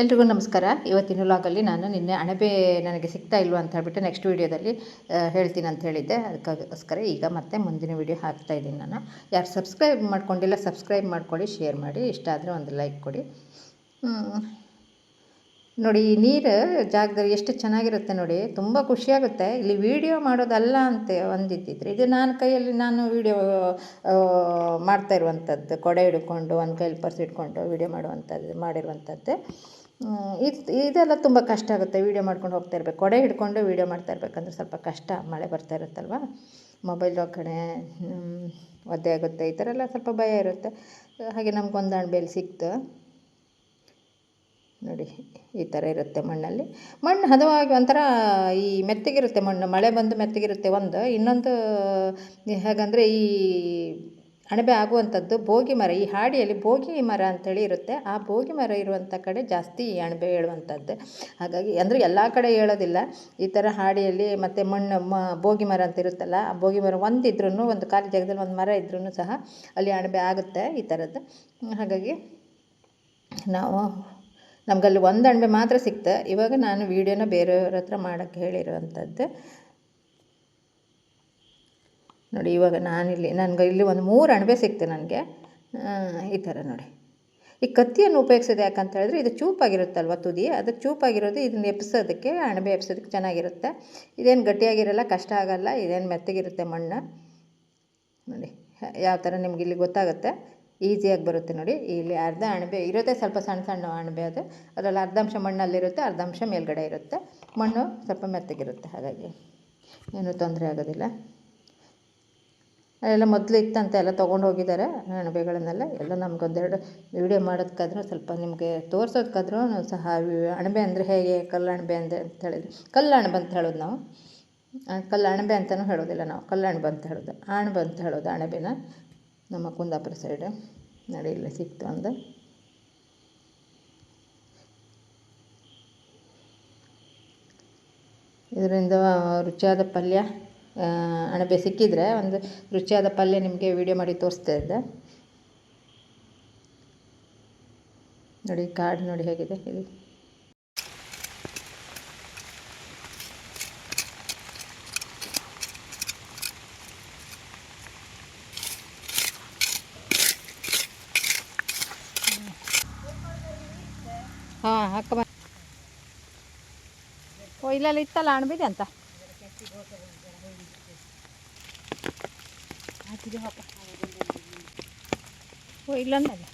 ಎಲ್ರಿಗೂ ನಮಸ್ಕಾರ. ಇವತ್ತಿನ ವ್ಲಾಗಲ್ಲಿ ನಾನು ನಿನ್ನೆ ಅಣಬೆ ನನಗೆ ಸಿಗ್ತಾ ಇಲ್ವಾ ಅಂತ ಹೇಳ್ಬಿಟ್ಟು ನೆಕ್ಸ್ಟ್ ವೀಡಿಯೋದಲ್ಲಿ ಹೇಳ್ತೀನಿ ಅಂತ ಹೇಳಿದ್ದೆ. ಅದಕ್ಕೋಸ್ಕರ ಈಗ ಮತ್ತೆ ಮುಂದಿನ ವೀಡಿಯೋ ಹಾಕ್ತಾ ಇದ್ದೀನಿ. ನಾನು ಯಾರು ಸಬ್ಸ್ಕ್ರೈಬ್ ಮಾಡ್ಕೊಂಡಿಲ್ಲ ಸಬ್ಸ್ಕ್ರೈಬ್ ಮಾಡ್ಕೊಳ್ಳಿ, ಶೇರ್ ಮಾಡಿ, ಇಷ್ಟ ಆದರೆ ಒಂದು ಲೈಕ್ ಕೊಡಿ. ನೋಡಿ, ಈ ನೀರು ಜಾಗದಲ್ಲಿ ಎಷ್ಟು ಚೆನ್ನಾಗಿರುತ್ತೆ ನೋಡಿ, ತುಂಬ ಖುಷಿಯಾಗುತ್ತೆ. ಇಲ್ಲಿ ವೀಡಿಯೋ ಮಾಡೋದಲ್ಲ ಅಂತ ಒಂದಿದ್ದಿದ್ರೆ ಇದು ನಾನು ವೀಡಿಯೋ ಮಾಡ್ತಾ ಇರುವಂಥದ್ದು, ಕೊಡೆ ಹಿಡ್ಕೊಂಡು ಒಂದು ಕೈಲಿ ಪರ್ಸ್ ಇಟ್ಕೊಂಡು ವೀಡಿಯೋ ಮಾಡಿರುವಂಥದ್ದು. ಇದೆಲ್ಲ ತುಂಬ ಕಷ್ಟ ಆಗುತ್ತೆ. ವೀಡಿಯೋ ಮಾಡ್ಕೊಂಡು ಹೋಗ್ತಾ ಇರಬೇಕು, ಕೊಡೆ ಹಿಡ್ಕೊಂಡು ವೀಡಿಯೋ ಮಾಡ್ತಾ ಇರಬೇಕಂದ್ರೆ ಸ್ವಲ್ಪ ಕಷ್ಟ. ಮಳೆ ಬರ್ತಾ ಇರುತ್ತಲ್ವ, ಮೊಬೈಲ್ ಕಡೆ ಒದ್ದೆ ಆಗುತ್ತೆ, ಈ ಥರ ಎಲ್ಲ ಸ್ವಲ್ಪ ಭಯ ಇರುತ್ತೆ. ಹಾಗೆ ನಮಗೊಂದು ಅಣಬೆಯಲ್ಲಿ ಸಿಕ್ತು ನೋಡಿ. ಈ ಥರ ಇರುತ್ತೆ ಮಣ್ಣು ಹದವಾಗಿ ಒಂಥರ ಈ ಮೆತ್ತಗಿರುತ್ತೆ ಮಣ್ಣು, ಮಳೆ ಬಂದು ಮೆತ್ತಗಿರುತ್ತೆ. ಇನ್ನೊಂದು ಹೇಗಂದರೆ ಈ ಅಣಬೆ ಆಗುವಂಥದ್ದು ಬೋಗಿ ಮರ, ಈ ಹಾಡಿಯಲ್ಲಿ ಬೋಗಿ ಮರ ಅಂಥೇಳಿ ಇರುತ್ತೆ. ಆ ಬೋಗಿ ಮರ ಇರುವಂಥ ಕಡೆ ಜಾಸ್ತಿ ಈ ಅಣಬೆ ಹೇಳುವಂಥದ್ದು. ಹಾಗಾಗಿ ಅಂದರೆ ಎಲ್ಲ ಕಡೆ ಹೇಳೋದಿಲ್ಲ. ಈ ಥರ ಹಾಡಿಯಲ್ಲಿ ಮತ್ತು ಬೋಗಿ ಮರ ಅಂತ ಇರುತ್ತಲ್ಲ, ಆ ಬೋಗಿ ಮರ ಒಂದು ಖಾಲಿ ಜಾಗದಲ್ಲಿ ಒಂದು ಮರ ಇದ್ರೂ ಸಹ ಅಲ್ಲಿ ಅಣಬೆ ಆಗುತ್ತೆ ಈ ಥರದ್ದು. ಹಾಗಾಗಿ ನಮಗಲ್ಲಿ ಒಂದು ಅಣಬೆ ಮಾತ್ರ ಸಿಕ್ತು. ಇವಾಗ ನಾನು ವೀಡಿಯೋನ ಬೇರೆಯವ್ರ ಹತ್ರ ಮಾಡೋಕ್ಕೆ ಹೇಳಿರುವಂಥದ್ದು ನೋಡಿ. ಇವಾಗ ನನಗೆ ಇಲ್ಲಿ ಒಂದು 3 ಅಣಬೆ ಸಿಕ್ತು ನನಗೆ. ಈ ಥರ ನೋಡಿ. ಈ ಕತ್ತಿಯನ್ನು ಉಪಯೋಗಿಸೋದು ಯಾಕಂತ ಹೇಳಿದ್ರೆ ಇದು ಚೂಪಾಗಿರುತ್ತಲ್ವ ತುದಿ, ಅದಕ್ಕೆ ಚೂಪಾಗಿರೋದು, ಇದನ್ನು ಎಪ್ಸೋದಕ್ಕೆ, ಅಣಬೆ ಎಪ್ಸೋದಕ್ಕೆ ಚೆನ್ನಾಗಿರುತ್ತೆ. ಇದೇನು ಗಟ್ಟಿಯಾಗಿರಲ್ಲ, ಕಷ್ಟ ಆಗಲ್ಲ, ಇದೇನು ಮೆತ್ತಗಿರುತ್ತೆ ಮಣ್ಣು ನೋಡಿ. ಯಾವ ಥರ ನಿಮ್ಗೆ ಇಲ್ಲಿ ಗೊತ್ತಾಗುತ್ತೆ, ಈಸಿಯಾಗಿ ಬರುತ್ತೆ ನೋಡಿ. ಇಲ್ಲಿ ಅರ್ಧ ಅಣಬೆ ಇರುತ್ತೆ, ಸ್ವಲ್ಪ ಸಣ್ಣ ಸಣ್ಣ ಅಣಬೆ ಅದರಲ್ಲಿ ಅರ್ಧಾಂಶ ಮಣ್ಣಲ್ಲಿರುತ್ತೆ, ಅರ್ಧಾಂಶ ಮೇಲ್ಗಡೆ ಇರುತ್ತೆ. ಮಣ್ಣು ಸ್ವಲ್ಪ ಮೆತ್ತಗಿರುತ್ತೆ, ಹಾಗಾಗಿ ಏನೂ ತೊಂದರೆ ಆಗೋದಿಲ್ಲ. ಅದೆಲ್ಲ ಮೊದಲು ಇತ್ತಂತೆ, ಎಲ್ಲ ತೊಗೊಂಡು ಹೋಗಿದ್ದಾರೆ ಅಣಬೆಗಳನ್ನೆಲ್ಲ. ಎಲ್ಲ ನಮಗೊಂದೆರಡು ವೀಡಿಯೋ ಮಾಡೋದಕ್ಕಾದ್ರೂ, ಸ್ವಲ್ಪ ನಿಮಗೆ ತೋರಿಸೋದಕ್ಕಾದ್ರೂ ಸಹ. ಅಣಬೆ ಅಂದರೆ ಹೇಗೆ, ಕಲ್ಲು ಅಣಬೆ ಅಂತ ಹೇಳಿದ್ರೆ ಕಲ್ಲು ಅಣಬೆ ಅಂತ ಹೇಳೋದು ನಾವು. ಕಲ್ಲು ಅಣಬೆ ಅಂತಲೂ ಹೇಳೋದಿಲ್ಲ ನಾವು, ಕಲ್ಲು ಅಣಬೆ ಅಂತ ಹೇಳೋದು ಅಣಬೆನ ನಮ್ಮ ಕುಂದಾಪುರ ಸೈಡು ನೋಡಿ. ಇಲ್ಲಿ ಸಿಕ್ತು ಒಂದು. ಇದರಿಂದ ರುಚಿಯಾದ ಪಲ್ಯ, ಅಣಬೆ ಸಿಕ್ಕಿದರೆ ಒಂದು ರುಚಿಯಾದ ಪಲ್ಯ ನಿಮಗೆ ವಿಡಿಯೋ ಮಾಡಿ ತೋರಿಸ್ತಾ ಇದ್ದೆ ನೋಡಿ. ಕಾಡು ನೋಡಿ ಹೇಗಿದೆ ಇದು. ಹಾಂ, ಹಾಕ. ಓ, ಇಲ್ಲೆಲ್ಲ ಇತ್ತಲ್ಲ ಅಣಬಿದೆ ಅಂತ. ಓ, ಇಲ್ಲೊಂದಲ್ಲ.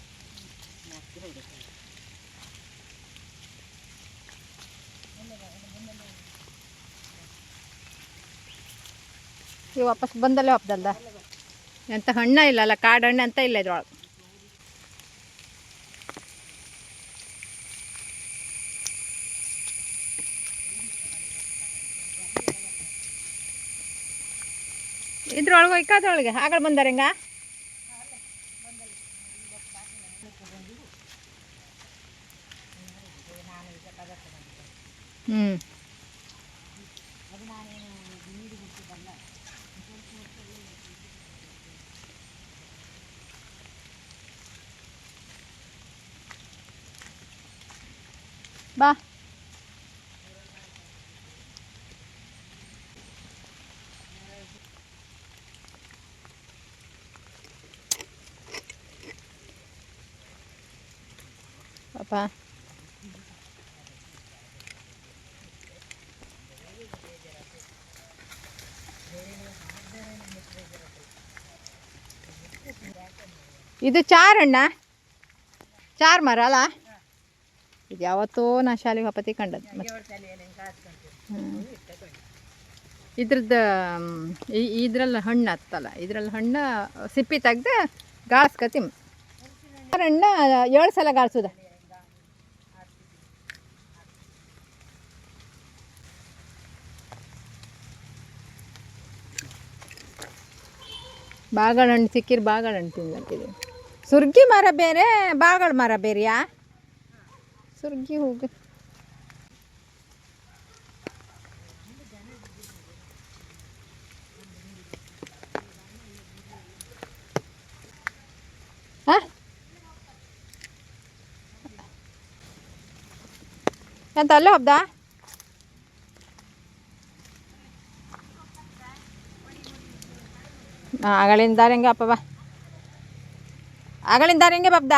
ಈ ವಾಪಸ್ ಬಂದಲ್ಲೇ ಹಬ್ಬದಲ್ದ ಎಂತ ಹಣ್ಣ ಇಲ್ಲಲ್ಲ, ಕಾಡು ಹಣ್ಣು ಅಂತ ಇಲ್ಲ ಇದ್ರೊಳಗೆ. ಇದ್ರೊಳಗೆ ಒಯ್ಕಾದ್ರೊಳಗೆ ಆಗಳು ಬಂದಾರೆ ಹಿಂಗ. ಬಾ. ಪಾಪ ಇದು ಚಾರಣ್ಣ, ಚಾರ್ ಮರ ಅಲ್ಲ ಇದು. ಯಾವತ್ತೋ ನಾ ಶಾಲೆಗೆ ಹಪತಿ ಕಂಡದ್ದು. ಇದ್ರಲ್ಲಿ ಹಣ್ಣು ಹತ್ತಲ್ಲ, ಇದ್ರಲ್ಲಿ ಹಣ್ಣು ಸಿಪ್ಪಿ ತೆಗ್ದು ಗಾಳ್ಸ್ಕತಿ. ಹಣ್ಣು 7 ಸಲ ಗಾಳ್ಸೋದ. ಬಾಳೆಹಣ್ಣು ಸಿಕ್ಕಿರು, ಬಾಳೆಹಣ್ಣು ತಿನ್ನಕ್ಕಿದೆ. ಸುರ್ಗಿ ಮರ ಬೇರೆ, ಬಾಗಳ ಮರ ಬೇರೆಯಾ? ಸುರ್ಗಿ ಹೋಗಿ ಎಂತ ಅಲ್ಲೇ ಹಬ್ದ ಆಗಳಿಂದ ಹೆಂಗೆ ಅಪ್ಪ ಬಾ ಆಗಳಿಂದ ಹೆಂಗೆ ಬಬ್ದ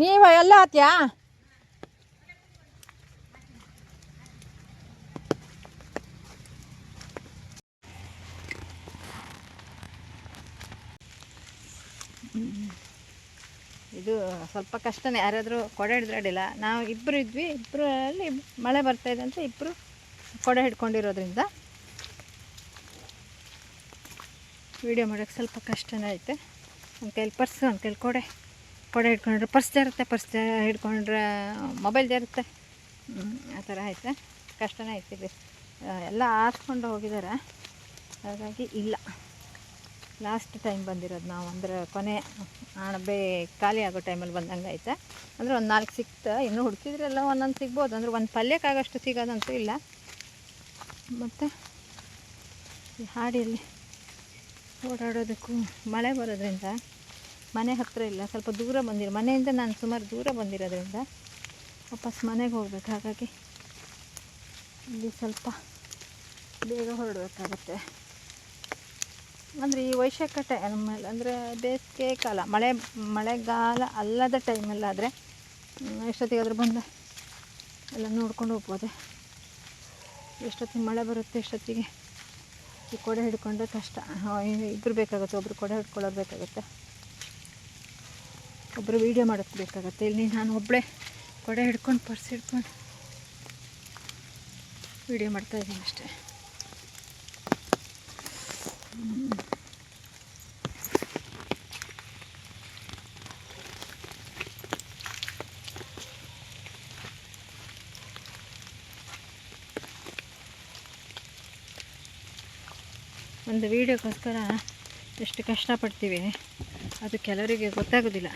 ನೀವು ಎಲ್ಲ ಆತ್ಯಾ ಇದು ಸ್ವಲ್ಪ ಕಷ್ಟನೇ, ಯಾರಾದರೂ ಕೊಡೆ ಹಿಡಿದ್ರೆ ಅಡ್ಡಿಲ್ಲ. ನಾವು ಇಬ್ಬರು ಇದ್ವಿ, ಇಬ್ಬರಲ್ಲಿ ಮಳೆ ಬರ್ತಾಯಿದೆ ಅಂತ ಇಬ್ಬರು ಕೊಡೆ ಹಿಡ್ಕೊಂಡಿರೋದ್ರಿಂದ ವೀಡಿಯೋ ಮಾಡೋಕ್ಕೆ ಸ್ವಲ್ಪ ಕಷ್ಟನೇ ಐತೆ. ಒಂದು ಕೈಲಿ ಪರ್ಸು, ಒಂದು ಕೈಲಿ ಕೊಡೆ ಹಿಡ್ಕೊಂಡ್ರೆ ಪರ್ಸ್ ಜಾರುತ್ತೆ, ಪರ್ಸ್ ಹಿಡ್ಕೊಂಡ್ರೆ ಮೊಬೈಲ್ ಜಾರುತ್ತೆ, ಆ ಥರ ಐತೆ. ಕಷ್ಟನೇ ಐತೆ. ಎಲ್ಲ ಆರಿಸ್ಕೊಂಡು ಹೋಗಿದ್ದಾರೆ, ಹಾಗಾಗಿ ಇಲ್ಲ. ಲಾಸ್ಟ್ ಟೈಮ್ ಬಂದಿರೋದು ನಾವು, ಅಂದರೆ ಕೊನೆ ಅಣಬೆ ಖಾಲಿ ಆಗೋ ಟೈಮಲ್ಲಿ ಬಂದಂಗೆ ಐತೆ. ಅಂದರೆ ಒಂದು 4 ಸಿಕ್ತು, ಇನ್ನೂ ಹುಡುಕಿದ್ರೆಲ್ಲ ಒಂದೊಂದು ಸಿಗ್ಬೋದು. ಅಂದರೆ ಒಂದು ಪಲ್ಯಕ್ಕಾಗಷ್ಟು ಸಿಗೋದಂತೂ ಇಲ್ಲ. ಮತ್ತು ಈ ಹಾಡಿಯಲ್ಲಿ ಓಡಾಡೋದಕ್ಕೂ ಮಳೆ ಬರೋದ್ರಿಂದ ಮನೆ ಹತ್ತಿರ ಇಲ್ಲ, ಸ್ವಲ್ಪ ದೂರ ಮನೆಯಿಂದ ನಾನು ಸುಮಾರು ದೂರ ಬಂದಿರೋದ್ರಿಂದ ವಾಪಸ್ ಮನೆಗೆ ಹೋಗ್ಬೇಕು. ಹಾಗಾಗಿ ಇಲ್ಲಿ ಸ್ವಲ್ಪ ಬೇಗ ಹೊರಡಬೇಕಾಗತ್ತೆ. ಅಂದರೆ ಈ ವೈಶಾಖ ಟೈಮಲ್ಲಿ, ಅಂದರೆ ಬೇಸಿಗೆ ಕಾಲ, ಮಳೆಗಾಲ ಅಲ್ಲದ ಟೈಮಲ್ಲಾದರೆ ಎಷ್ಟೊತ್ತಿಗಾದರೂ ಬಂದು ಎಲ್ಲ ನೋಡ್ಕೊಂಡು ಹೋಗ್ಬೋದು. ಎಷ್ಟೊತ್ತಿಗೆ ಮಳೆ ಬರುತ್ತೆ, ಎಷ್ಟೊತ್ತಿಗೆ ಈ ಕೊಡೆ ಹಿಡ್ಕೊಂಡ್ರೆ ಕಷ್ಟ. ಇಬ್ಬರು ಬೇಕಾಗುತ್ತೆ, ಒಬ್ಬರು ಕೊಡೆ ಹಿಡ್ಕೊಳ್ಳೋದು ಬೇಕಾಗುತ್ತೆ, ಒಬ್ಬರು ವೀಡಿಯೋ ಮಾಡೋಕ್ಕೆ ಬೇಕಾಗುತ್ತೆ. ಇಲ್ಲಿ ನಾನು ಒಬ್ಬಳೇ ಕೊಡೆ ಹಿಡ್ಕೊಂಡು ಪರ್ಸ್ ಹಿಡ್ಕೊಂಡು ವೀಡಿಯೋ ಮಾಡ್ತಾಯಿದ್ದೀನಿ ಅಷ್ಟೇ. ಒಂದು ವೀಡಿಯೋಕ್ಕೋಸ್ಕರ ಎಷ್ಟು ಕಷ್ಟಪಡ್ತೀವಿ ಅದು ಕೆಲವರಿಗೆ ಗೊತ್ತಾಗೋದಿಲ್ಲ.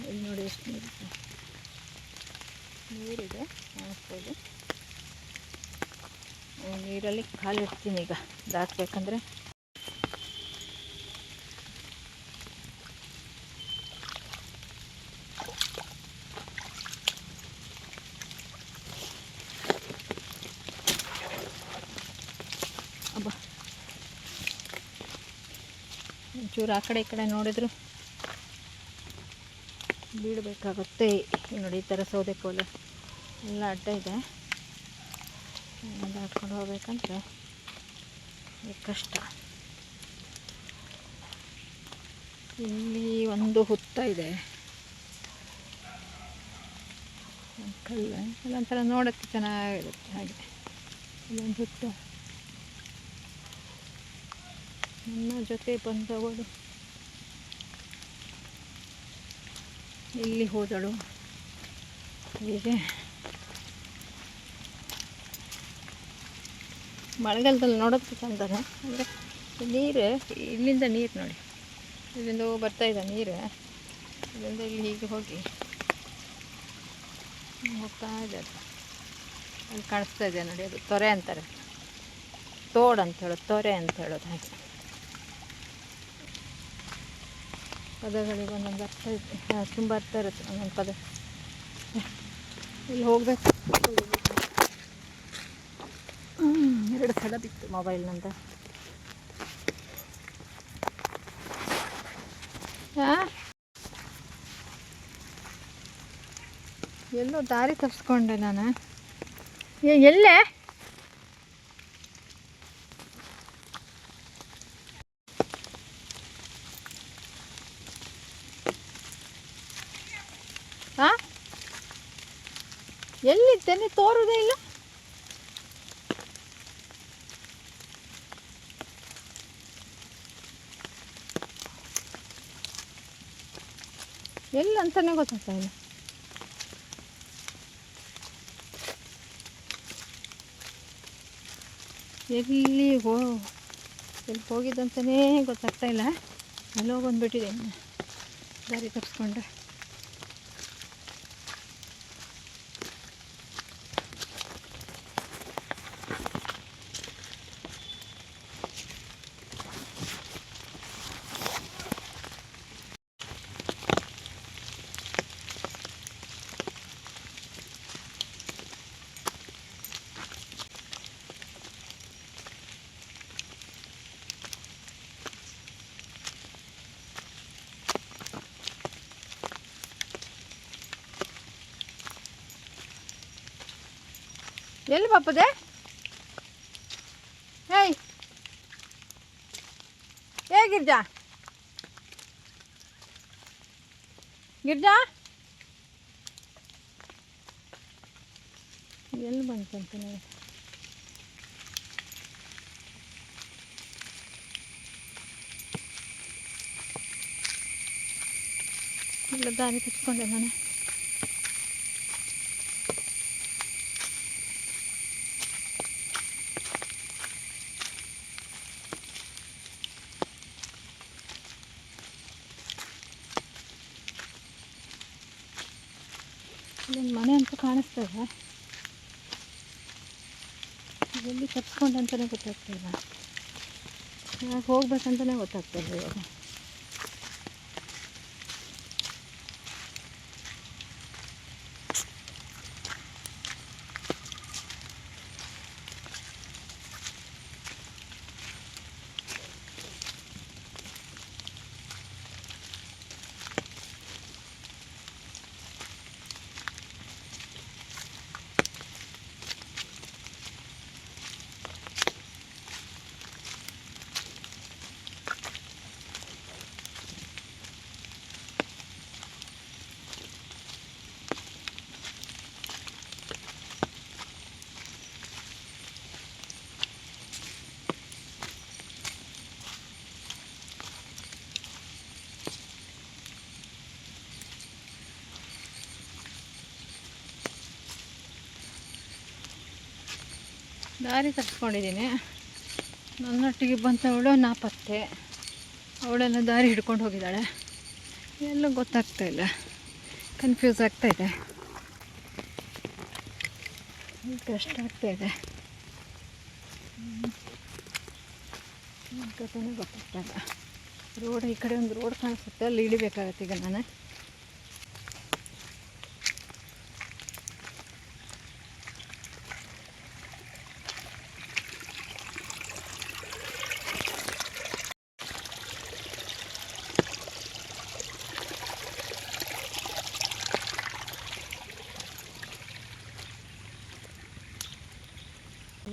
ಇಲ್ಲಿ ನೋಡಿ ಎಷ್ಟು ನೀರಿದೆ, ಕಾಣಿಸ್ಬೋದು. ನೀರಲ್ಲಿ ಕಾಲಿಡ್ತೀನಿ ಈಗ ದಾಟಬೇಕಂದ್ರೆ. ಅಬ್ಬಾ, ಒಂಚೂರು ಆ ಕಡೆ ಈ ಕಡೆ ನೋಡಿದ್ರು ಬೀಳಬೇಕಾಗುತ್ತೆ. ನೋಡಿ ಈ ಥರ ಸೌದೆಕೋಲು ಎಲ್ಲ ಅಡ್ಡ ಇದೆ, ದಾಟ್ಕೊಂಡು ಹೋಗ್ಬೇಕಂದ್ರೆ ಕಷ್ಟ. ಇಲ್ಲಿ ಒಂದು ಹುತ್ತ ಇದೆ, ಒಂದು ಕಲ್ಲು, ಇಲ್ಲೊಂಥರ ನೋಡೋಕ್ಕೆ ಚೆನ್ನಾಗಿರುತ್ತೆ. ಹಾಗೆ ಇಲ್ಲೊಂದು ಹುತ್ತ. ನನ್ನ ಜೊತೆ ಬಂದವಳು ಇಲ್ಲಿ ಹೋದಳು. ಹೀಗೆ ಮಳೆಗಾಲದಲ್ಲಿ ನೋಡೋದಕ್ಕೆ ಚಂದನೆ. ಅಂದರೆ ನೀರು, ಇಲ್ಲಿಂದ ನೀರು ನೋಡಿ, ಇಲ್ಲಿಂದ ಬರ್ತಾಯಿದೆ ನೀರು, ಇಲ್ಲಿಂದ ಇಲ್ಲಿ ಹೀಗೆ ಹೋಗಿ ಹೋಗ್ತಾ ಇದೆ. ಅಲ್ಲಿ ಕಾಣಿಸ್ತಾ ಇದೆ ನೋಡಿ, ಅದು ತೊರೆ ಅಂತಾರೆ, ತೋಡು ಅಂತ ಹೇಳೋದು, ತೊರೆ ಅಂತ ಹೇಳೋದು. ಹಾಗೆ ಪದಗಳಿಗೆ ಒಂದೊಂದು ಅರ್ಥ ಇದೆ, ತುಂಬ ಅರ್ಥ ಇರುತ್ತೆ ಒಂದೊಂದು ಪದ. ಇಲ್ಲಿ ಹೋಗ್ಬೇಕು. 2 ಸಲ ಬಿತ್ತು ಮೊಬೈಲ್ನಂತ. ಎಲ್ಲೋ ದಾರಿ ತಪ್ಪಿಸ್ಕೊಂಡೆ ನಾನು. ಎಲ್ಲೇ ಎಲ್ಲಿದ್ದೇನೆ ತೋರುವುದೇ ಇಲ್ಲ. ಎಲ್ಲಿ ಅಂತಾನೆ ಗೊತ್ತಾಗ್ತಾ ಇಲ್ಲ. ಎಲ್ಲಿ ಹೋಗಿದ್ದಂತಲೇ ಗೊತ್ತಾಗ್ತಾ ಇಲ್ಲ. ಎಲ್ಲೋ ಬಂದುಬಿಟ್ಟಿದೆ ದಾರಿ ತಪ್ಪಿಸ್ಕೊಂಡ್ರೆ. ಎಲ್ಲಿ ಪಾಪದೆ? ಹೇಯ್ ಗಿರ್ಜಾ, ಗಿರ್ಜಾ ಎಲ್ಲಿ ಬಂತಂತಾನೆ. ಇಲ್ಲ ದಾರಿ ತಪ್ಪಿಕೊಂಡೆ ನಾನು. ಇಲ್ಲೊಂದು ಮನೆ ಅಂತ ಕಾಣಿಸ್ತದೆ, ಎಲ್ಲಿ ತಪ್ಪಿಸ್ಕೊಂಡಂತಲೇ ಗೊತ್ತಾಗ್ತಾಯಿಲ್ಲ, ಯಾಕೆ ಹೋಗ್ಬೇಕಂತಲೇ ಗೊತ್ತಾಗ್ತಾಯಿಲ್ಲ ಇವಾಗ. ದಾರಿ ತಪ್ಪಿಸ್ಕೊಂಡಿದ್ದೀನಿ. ನನ್ನೊಟ್ಟಿಗೆ ಬಂತವಳು ನಾಪತ್ತೆ, ಅವಳೆಲ್ಲ ದಾರಿ ಹಿಡ್ಕೊಂಡು ಹೋಗಿದ್ದಾಳೆ. ಎಲ್ಲೂ ಗೊತ್ತಾಗ್ತಾಯಿಲ್ಲ, ಕನ್ಫ್ಯೂಸ್ ಆಗ್ತಾಯಿದೆ, ಕಷ್ಟ ಆಗ್ತಾಯಿದೆ, ಕಥೆನೇ ಗೊತ್ತಾಗ್ತಾಯಿಲ್ಲ. ರೋಡ್ ಈ ಕಡೆ ಒಂದು ರೋಡ್ ಕಾಣಿಸುತ್ತೆ, ಅಲ್ಲಿ ಇಳಿಬೇಕಾಗತ್ತೆ ಈಗ ನಾನು.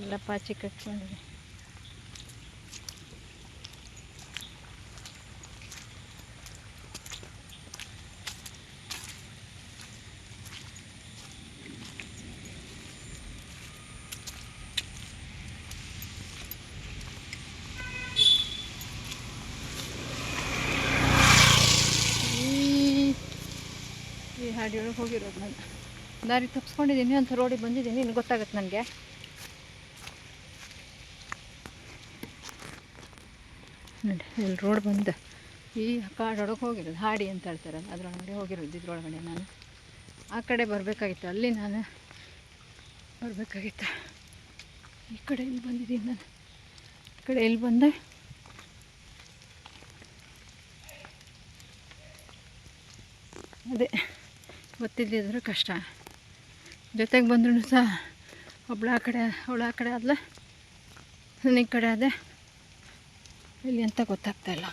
ಎಲ್ಲ ಪಾಚಿ ಕಟ್ಕೊಂಡಿದೆ. ಈ ಹಾಡಿಯೊಳಗೆ ಹೋಗಿರೋದು ನಾನು. ದಾರಿ ತಪ್ಪಿಸ್ಕೊಂಡಿದ್ದೀನಿ ಅಂತ ರೋಡಿಗೆ ಬಂದಿದ್ದೀನಿ, ಇನ್ನು ಗೊತ್ತಾಗುತ್ತೆ ನನಗೆ. ನೋಡಿ ಇಲ್ಲಿ ರೋಡ್ ಬಂದು ಈ ಕಾಡೊಳಗೆ ಹೋಗಿರೋದು, ಹಾಡಿ ಅಂತ ಹೇಳ್ತಾರಲ್ಲ ಅದರೊಳಗಡೆ ಹೋಗಿರೋದು. ಇದ್ರೊಳಗಡೆ ನಾನು ಆ ಕಡೆ ಬರಬೇಕಾಗಿತ್ತು, ಅಲ್ಲಿ ನಾನು ಬರಬೇಕಾಗಿತ್ತು. ಈ ಕಡೆ ಇಲ್ಲಿ ಬಂದಿದ್ದೀನಿ ನಾನು, ಈ ಕಡೆ ಇಲ್ಲಿ ಬಂದೆ. ಅದೇ ಗೊತ್ತಿದ್ದಿದ್ರೆ ಕಷ್ಟ, ಜೊತೆಗೆ ಬಂದ್ರೂ ಸಹ ಒಬ್ಳು ಆ ಕಡೆ ಅವಳು ಆ ಕಡೆ ಆದಲೆ, ನಾನು ಈ ಕಡೆ ಆದೆ, ಇಲ್ಲಿ ಅಂತ ಗೊತ್ತಾಗ್ತಾಯಿಲ್ಲ.